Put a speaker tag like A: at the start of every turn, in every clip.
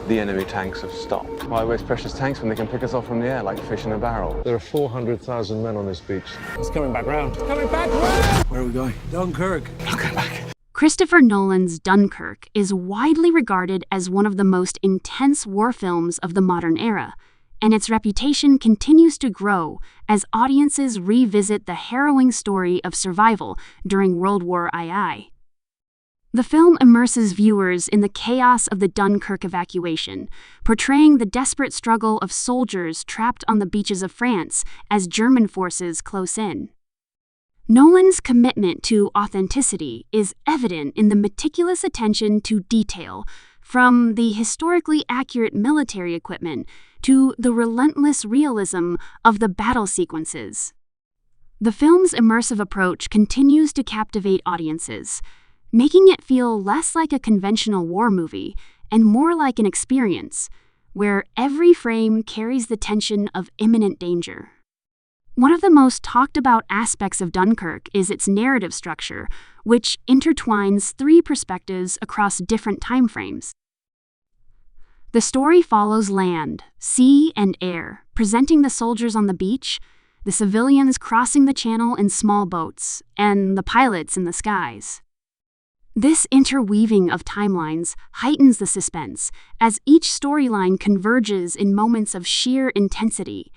A: The enemy tanks have stopped. Why waste precious tanks when they can pick us off from the air like fish in a barrel?
B: There are 400,000 men on this beach.
C: It's coming back round. It's coming back round!
D: Where are we going?
C: Dunkirk.
D: I'll come back.
E: Christopher Nolan's Dunkirk is widely regarded as one of the most intense war films of the modern era, and its reputation continues to grow as audiences revisit the harrowing story of survival during World War II. The film immerses viewers in the chaos of the Dunkirk evacuation, portraying the desperate struggle of soldiers trapped on the beaches of France as German forces close in. Nolan's commitment to authenticity is evident in the meticulous attention to detail, from the historically accurate military equipment to the relentless realism of the battle sequences. The film's immersive approach continues to captivate audiences, making it feel less like a conventional war movie and more like an experience, where every frame carries the tension of imminent danger. One of the most talked about aspects of Dunkirk is its narrative structure, which intertwines three perspectives across different time frames. The story follows land, sea, and air, presenting the soldiers on the beach, the civilians crossing the channel in small boats, and the pilots in the skies. This interweaving of timelines heightens the suspense as each storyline converges in moments of sheer intensity.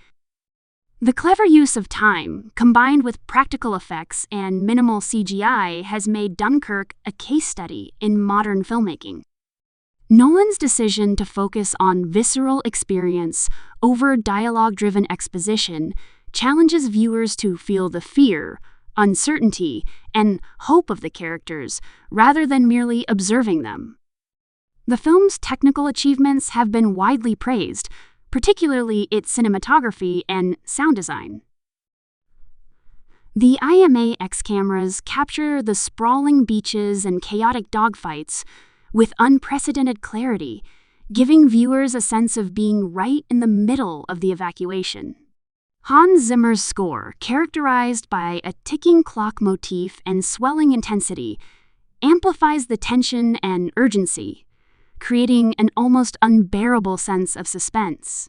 E: The clever use of time, combined with practical effects and minimal CGI, has made Dunkirk a case study in modern filmmaking. Nolan's decision to focus on visceral experience over dialogue-driven exposition challenges viewers to feel the fear, uncertainty, and hope of the characters, rather than merely observing them. The film's technical achievements have been widely praised, particularly its cinematography and sound design. The IMAX cameras capture the sprawling beaches and chaotic dogfights with unprecedented clarity, giving viewers a sense of being right in the middle of the evacuation. Hans Zimmer's score, characterized by a ticking clock motif and swelling intensity, amplifies the tension and urgency, creating an almost unbearable sense of suspense.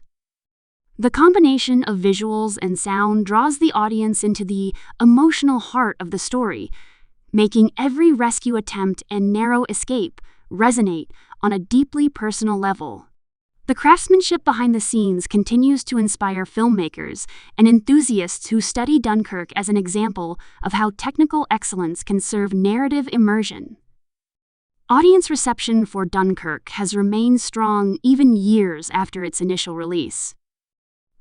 E: The combination of visuals and sound draws the audience into the emotional heart of the story, making every rescue attempt and narrow escape resonate on a deeply personal level. The craftsmanship behind the scenes continues to inspire filmmakers and enthusiasts who study Dunkirk as an example of how technical excellence can serve narrative immersion. Audience reception for Dunkirk has remained strong even years after its initial release.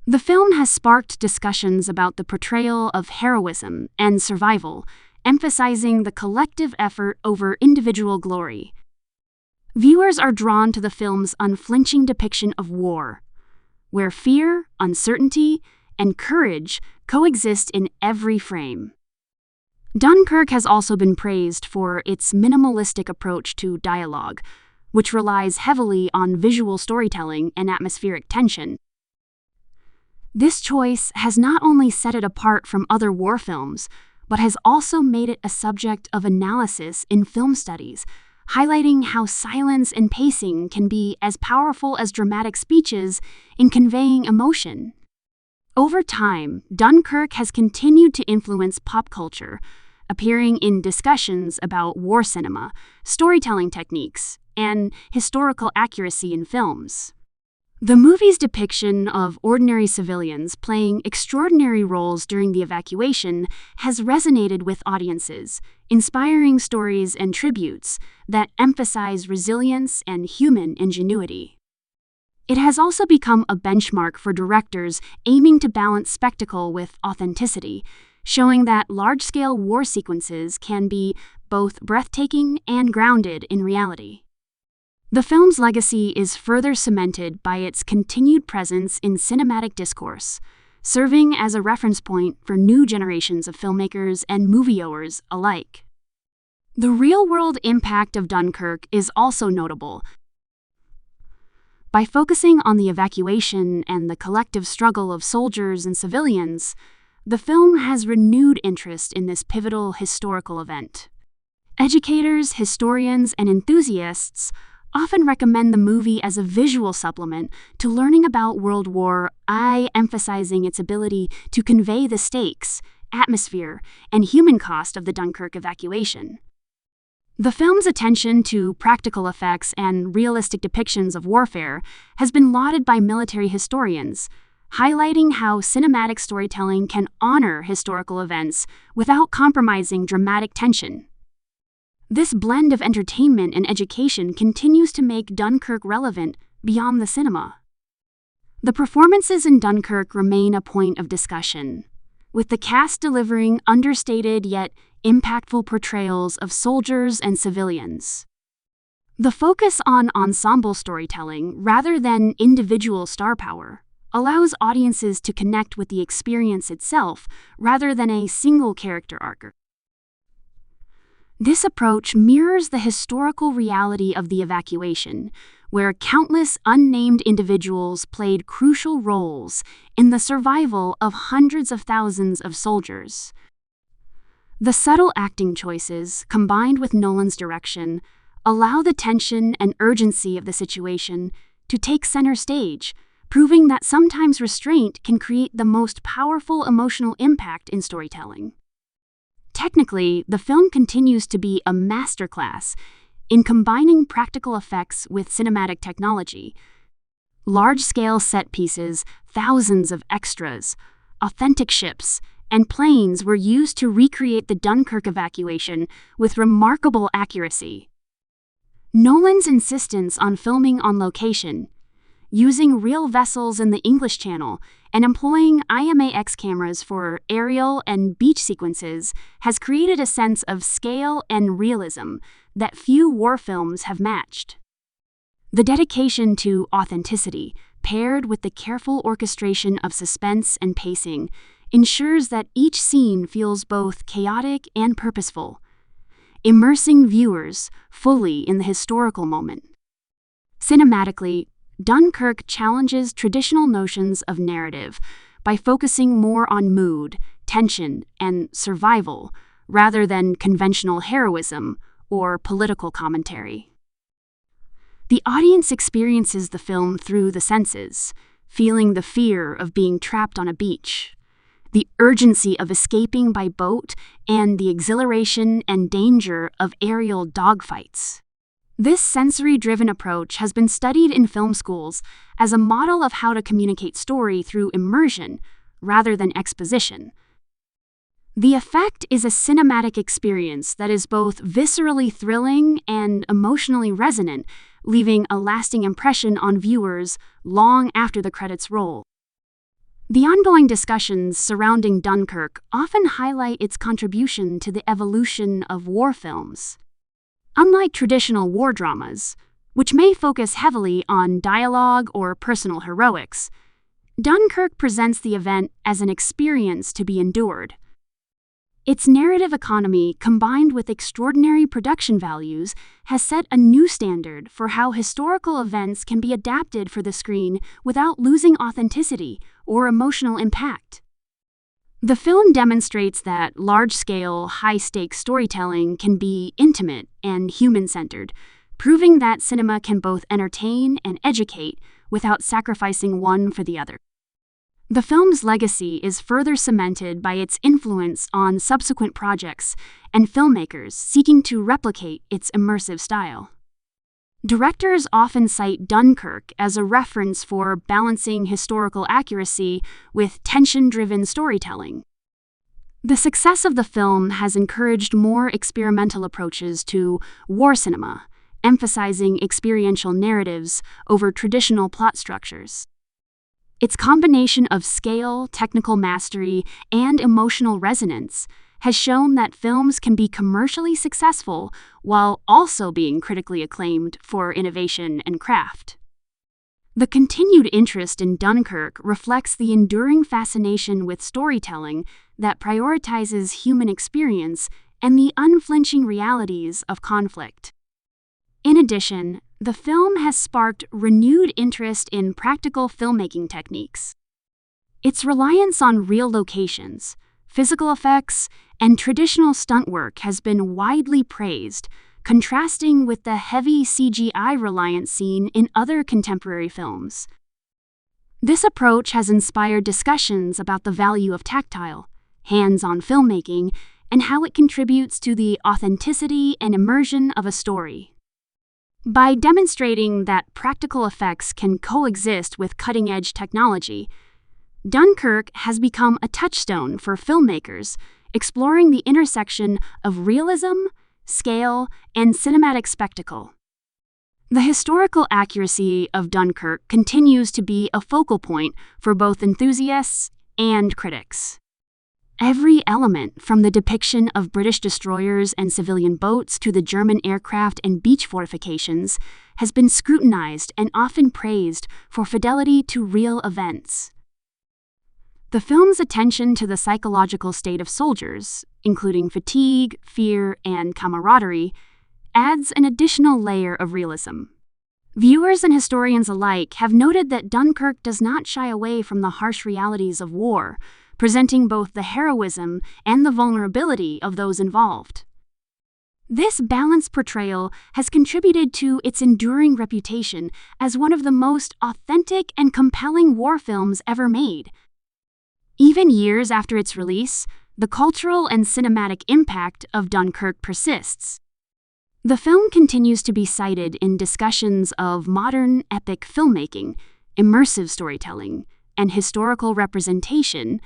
E: The film has sparked discussions about the portrayal of heroism and survival, emphasizing the collective effort over individual glory. Viewers are drawn to the film's unflinching depiction of war, where fear, uncertainty, and courage coexist in every frame. Dunkirk has also been praised for its minimalistic approach to dialogue, which relies heavily on visual storytelling and atmospheric tension. This choice has not only set it apart from other war films, but has also made it a subject of analysis in film studies, highlighting how silence and pacing can be as powerful as dramatic speeches in conveying emotion. Over time, Dunkirk has continued to influence pop culture, appearing in discussions about war cinema, storytelling techniques, and historical accuracy in films. The movie's depiction of ordinary civilians playing extraordinary roles during the evacuation has resonated with audiences, inspiring stories and tributes that emphasize resilience and human ingenuity. It has also become a benchmark for directors aiming to balance spectacle with authenticity, showing that large-scale war sequences can be both breathtaking and grounded in reality. The film's legacy is further cemented by its continued presence in cinematic discourse, serving as a reference point for new generations of filmmakers and moviegoers alike. The real-world impact of Dunkirk is also notable. By focusing on the evacuation and the collective struggle of soldiers and civilians, the film has renewed interest in this pivotal historical event. Educators, historians, and enthusiasts often recommend the movie as a visual supplement to learning about World War I, emphasizing its ability to convey the stakes, atmosphere, and human cost of the Dunkirk evacuation. The film's attention to practical effects and realistic depictions of warfare has been lauded by military historians, highlighting how cinematic storytelling can honor historical events without compromising dramatic tension. This blend of entertainment and education continues to make Dunkirk relevant beyond the cinema. The performances in Dunkirk remain a point of discussion, with the cast delivering understated yet impactful portrayals of soldiers and civilians. The focus on ensemble storytelling rather than individual star power allows audiences to connect with the experience itself rather than a single character arc. This approach mirrors the historical reality of the evacuation, where countless unnamed individuals played crucial roles in the survival of hundreds of thousands of soldiers. The subtle acting choices, combined with Nolan's direction, allow the tension and urgency of the situation to take center stage, proving that sometimes restraint can create the most powerful emotional impact in storytelling. Technically, the film continues to be a masterclass in combining practical effects with cinematic technology. Large-scale set pieces, thousands of extras, authentic ships, and planes were used to recreate the Dunkirk evacuation with remarkable accuracy. Nolan's insistence on filming on location, using real vessels in the English Channel, and employing IMAX cameras for aerial and beach sequences has created a sense of scale and realism that few war films have matched. The dedication to authenticity, paired with the careful orchestration of suspense and pacing, ensures that each scene feels both chaotic and purposeful, immersing viewers fully in the historical moment. Cinematically, Dunkirk challenges traditional notions of narrative by focusing more on mood, tension, and survival, rather than conventional heroism or political commentary. The audience experiences the film through the senses, feeling the fear of being trapped on a beach, the urgency of escaping by boat, and the exhilaration and danger of aerial dogfights. This sensory-driven approach has been studied in film schools as a model of how to communicate story through immersion rather than exposition. The effect is a cinematic experience that is both viscerally thrilling and emotionally resonant, leaving a lasting impression on viewers long after the credits roll. The ongoing discussions surrounding Dunkirk often highlight its contribution to the evolution of war films. Unlike traditional war dramas, which may focus heavily on dialogue or personal heroics, Dunkirk presents the event as an experience to be endured. Its narrative economy, combined with extraordinary production values, has set a new standard for how historical events can be adapted for the screen without losing authenticity or emotional impact. The film demonstrates that large-scale, high-stakes storytelling can be intimate and human-centered, proving that cinema can both entertain and educate without sacrificing one for the other. The film's legacy is further cemented by its influence on subsequent projects and filmmakers seeking to replicate its immersive style. Directors often cite Dunkirk as a reference for balancing historical accuracy with tension-driven storytelling. The success of the film has encouraged more experimental approaches to war cinema, emphasizing experiential narratives over traditional plot structures. Its combination of scale, technical mastery, and emotional resonance has shown that films can be commercially successful while also being critically acclaimed for innovation and craft. The continued interest in Dunkirk reflects the enduring fascination with storytelling that prioritizes human experience and the unflinching realities of conflict. In addition, the film has sparked renewed interest in practical filmmaking techniques. Its reliance on real locations, physical effects, and traditional stunt work has been widely praised, contrasting with the heavy CGI-reliant seen in other contemporary films. This approach has inspired discussions about the value of tactile, hands-on filmmaking and how it contributes to the authenticity and immersion of a story. By demonstrating that practical effects can coexist with cutting-edge technology, Dunkirk has become a touchstone for filmmakers exploring the intersection of realism, scale, and cinematic spectacle. The historical accuracy of Dunkirk continues to be a focal point for both enthusiasts and critics. Every element, from the depiction of British destroyers and civilian boats to the German aircraft and beach fortifications, has been scrutinized and often praised for fidelity to real events. The film's attention to the psychological state of soldiers, including fatigue, fear, and camaraderie, adds an additional layer of realism. Viewers and historians alike have noted that Dunkirk does not shy away from the harsh realities of war, presenting both the heroism and the vulnerability of those involved. This balanced portrayal has contributed to its enduring reputation as one of the most authentic and compelling war films ever made. Even years after its release, the cultural and cinematic impact of Dunkirk persists. The film continues to be cited in discussions of modern epic filmmaking, immersive storytelling, and historical representation.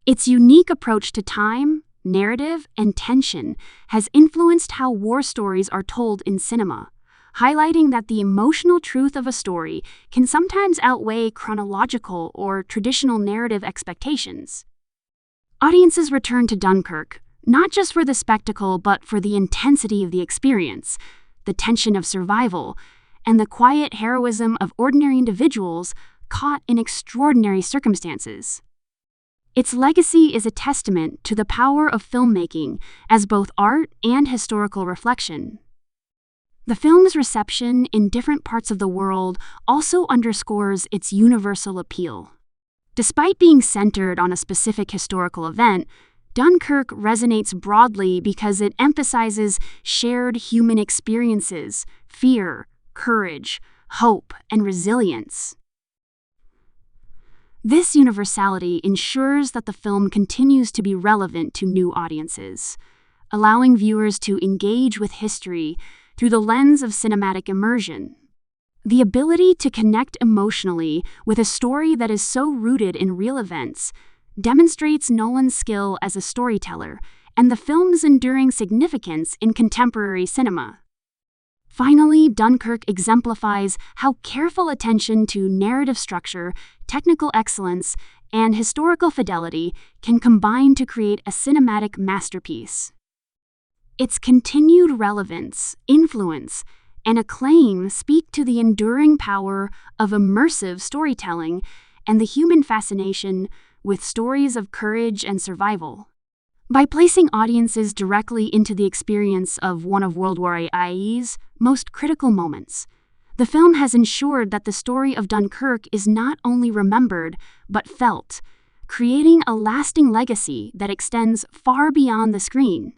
E: Its unique approach to time, narrative, and tension has influenced how war stories are told in cinema, highlighting that the emotional truth of a story can sometimes outweigh chronological or traditional narrative expectations. Audiences return to Dunkirk, not just for the spectacle but for the intensity of the experience, the tension of survival, and the quiet heroism of ordinary individuals caught in extraordinary circumstances. Its legacy is a testament to the power of filmmaking as both art and historical reflection. The film's reception in different parts of the world also underscores its universal appeal. Despite being centered on a specific historical event, Dunkirk resonates broadly because it emphasizes shared human experiences, fear, courage, hope, and resilience. This universality ensures that the film continues to be relevant to new audiences, allowing viewers to engage with history through the lens of cinematic immersion. The ability to connect emotionally with a story that is so rooted in real events demonstrates Nolan's skill as a storyteller and the film's enduring significance in contemporary cinema. Finally, Dunkirk exemplifies how careful attention to narrative structure, technical excellence, and historical fidelity can combine to create a cinematic masterpiece. Its continued relevance, influence, and acclaim speak to the enduring power of immersive storytelling and the human fascination with stories of courage and survival. By placing audiences directly into the experience of one of WWII's most critical moments, the film has ensured that the story of Dunkirk is not only remembered but felt, creating a lasting legacy that extends far beyond the screen.